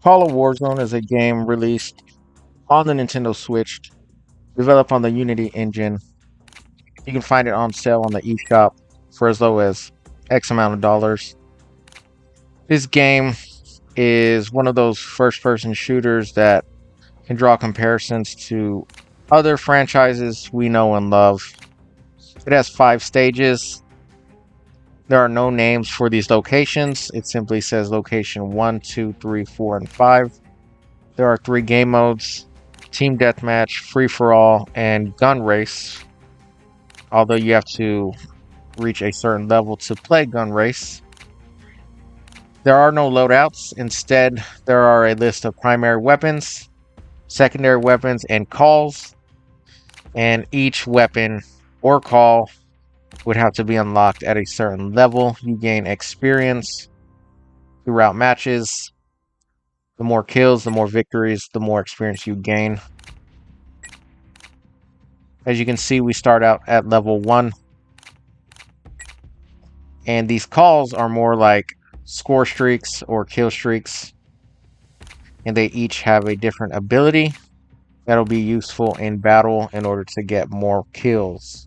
Call of Warzone is a game released on the Nintendo Switch, developed on the Unity engine. You can find it on sale on the eShop for as low as X amount of dollars. This game is one of those first person shooters that can draw comparisons to other franchises we know and love. It has 5 stages. There are no names for these locations. It simply says location 1, 2, 3, 4, and 5. There are 3 game modes: Team Deathmatch, Free for All, and Gun Race. Although you have to reach a certain level to play Gun Race. There are no loadouts. Instead, there are a list of primary weapons, secondary weapons, and calls. And each weapon or call would have to be unlocked at a certain level. You gain experience throughout matches. The more kills, the more victories, the more experience you gain. As you can see, we start out at level 1. And these calls are more like score streaks or kill streaks. And they each have a different ability that'll be useful in battle in order to get more kills.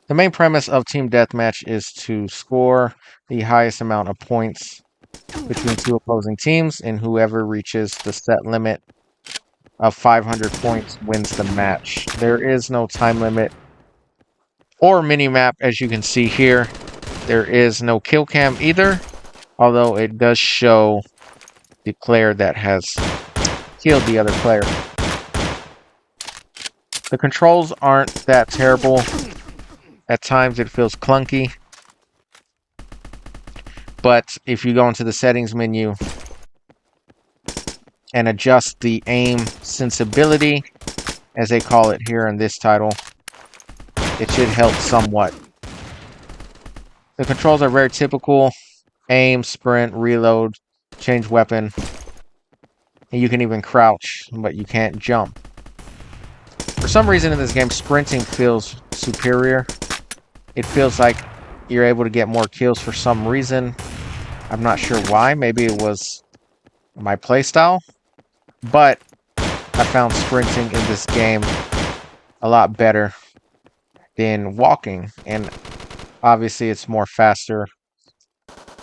The main premise of Team Deathmatch is to score the highest amount of points between 2 opposing teams, and whoever reaches the set limit of 500 points wins the match. There is no time limit or mini-map, as you can see here. There is no kill cam either, although it does show the player that has killed the other player. The controls aren't that terrible. At times it feels clunky, but if you go into the settings menu and adjust the aim sensibility, as they call it here in this title, it should help somewhat. The controls are very typical: aim, sprint, reload, change weapon, and you can even crouch, but you can't jump. For some reason in this game, sprinting feels superior. It feels like you're able to get more kills for some reason. I'm not sure why. Maybe it was my playstyle. But I found sprinting in this game a lot better than walking. And obviously it's more faster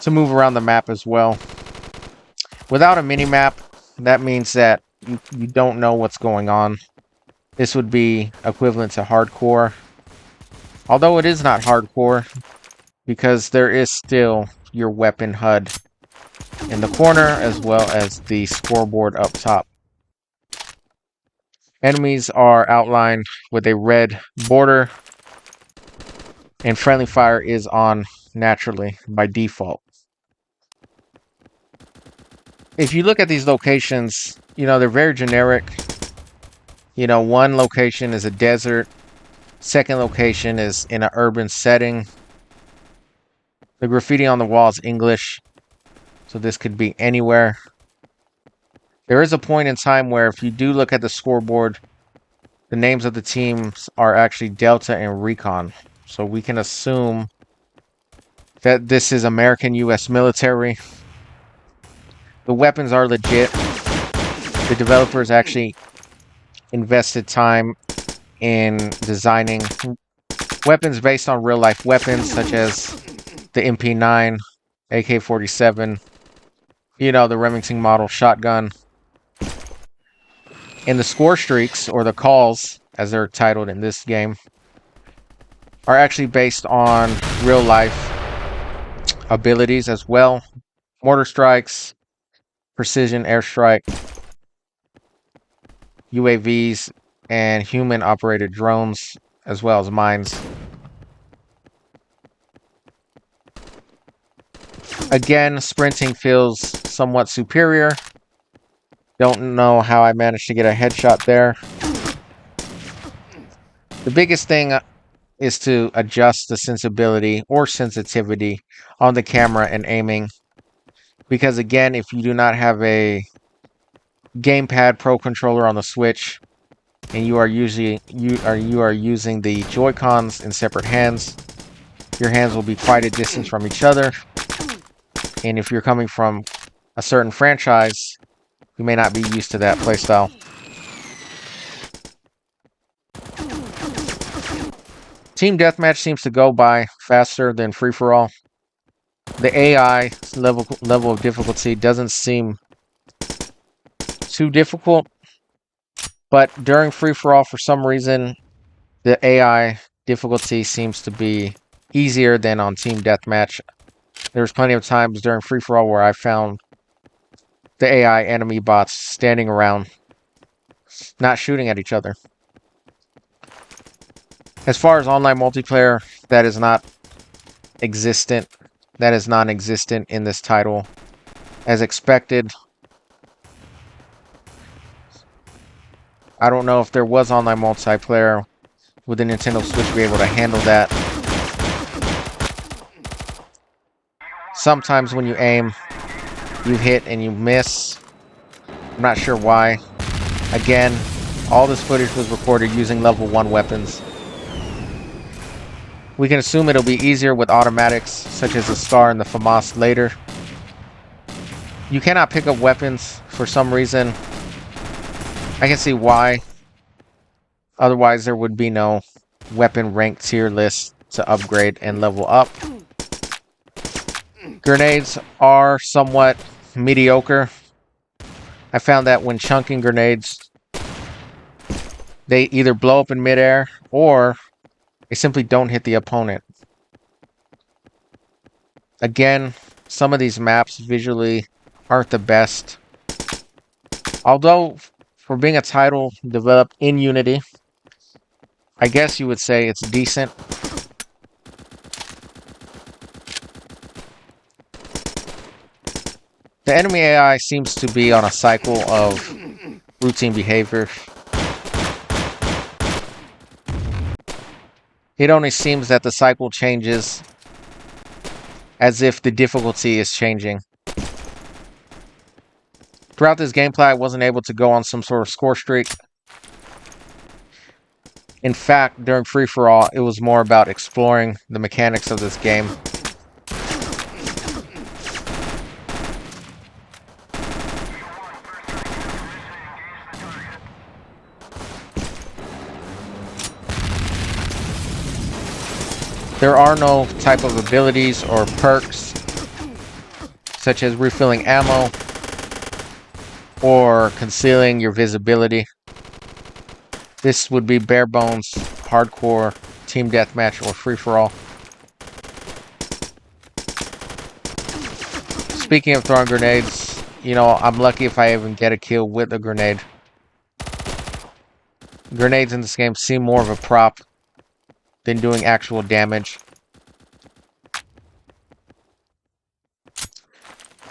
to move around the map as well. Without a mini-map, that means that you don't know what's going on. This would be equivalent to hardcore. Although it is not hardcore, because there is still your weapon HUD in the corner as well as the scoreboard up top. Enemies are outlined with a red border, and friendly fire is on naturally by default. If you look at these locations, they're very generic. One location is a desert. Second location is in an urban setting. The graffiti on the wall is English, so this could be anywhere. There is a point in time where if you do look at the scoreboard, the names of the teams are actually Delta and Recon. So we can assume that this is American US military. The weapons are legit. The developers actually invested time in designing weapons based on real life weapons, such as the MP9, AK-47, the Remington model shotgun. And the score streaks, or the calls, as they're titled in this game, are actually based on real life abilities as well. Mortar strikes, precision airstrike, UAVs, and human operated drones, as well as mines. Again, sprinting feels somewhat superior. Don't know how I managed to get a headshot there. The biggest thing is to adjust the sensibility or sensitivity on the camera and aiming. Because again, if you do not have a Gamepad Pro controller on the Switch, and you are using the Joy-Cons in separate hands, your hands will be quite a distance from each other. And if you're coming from a certain franchise, you may not be used to that playstyle. Team Deathmatch seems to go by faster than free-for-all. The AI level of difficulty doesn't seem too difficult, but during free-for-all, for some reason, the AI difficulty seems to be easier than on Team Deathmatch. There's plenty of times during free-for-all where I found the AI enemy bots standing around, not shooting at each other. As far as online multiplayer, that is not existent. That is non-existent in this title. As expected, I don't know if there was online multiplayer, would the Nintendo Switch be able to handle that? Sometimes when you aim, you hit and you miss. I'm not sure why. Again, all this footage was recorded using level 1 weapons. We can assume it'll be easier with automatics, such as the Scar and the FAMAS later. You cannot pick up weapons for some reason. I can see why. Otherwise, there would be no weapon rank tier list to upgrade and level up. Grenades are somewhat mediocre. I found that when chunking grenades, they either blow up in midair or they simply don't hit the opponent. Again, some of these maps visually aren't the best. Although, for being a title developed in Unity, I guess you would say it's decent. The enemy AI seems to be on a cycle of routine behavior. It only seems that the cycle changes as if the difficulty is changing. Throughout this gameplay, I wasn't able to go on some sort of score streak. In fact, during free-for-all, it was more about exploring the mechanics of this game. There are no type of abilities or perks, such as refilling ammo or concealing your visibility. This would be bare bones, hardcore, team deathmatch, or free-for-all. Speaking of throwing grenades, you know, I'm lucky if I even get a kill with a grenade. Grenades in this game seem more of a prop than doing actual damage.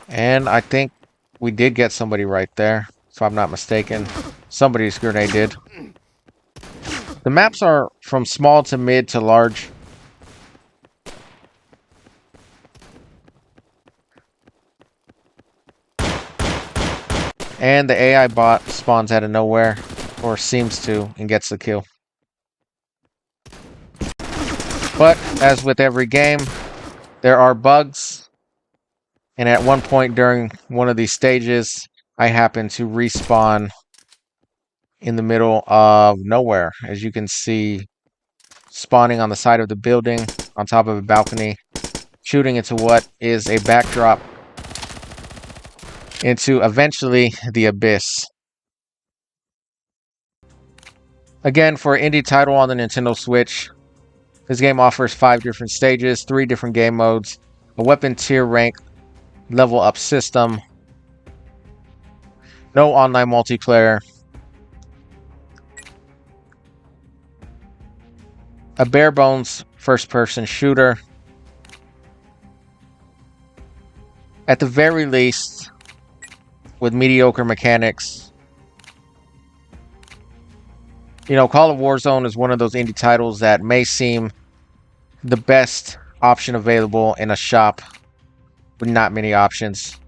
And I think we did get somebody right there, if I'm not mistaken. Somebody's grenade did. The maps are from small to mid to large. And the AI bot spawns out of nowhere, or seems to, and gets the kill. But, as with every game, there are bugs. And at one point during one of these stages, I happened to respawn in the middle of nowhere. As you can see, spawning on the side of the building, on top of a balcony, shooting into what is a backdrop, into eventually the abyss. Again, for an indie title on the Nintendo Switch, this game offers 5 different stages, 3 different game modes, a weapon tier rank, level up system, no online multiplayer, a bare bones first person shooter. At the very least, with mediocre mechanics. You know, Call of Warzone is one of those indie titles that may seem the best option available in a shop with not many options.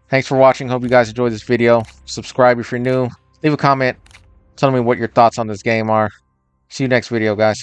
Thanks for watching. Hope you guys enjoyed this video. Subscribe if you're new. Leave a comment. Tell me what your thoughts on this game are. See you next video, guys.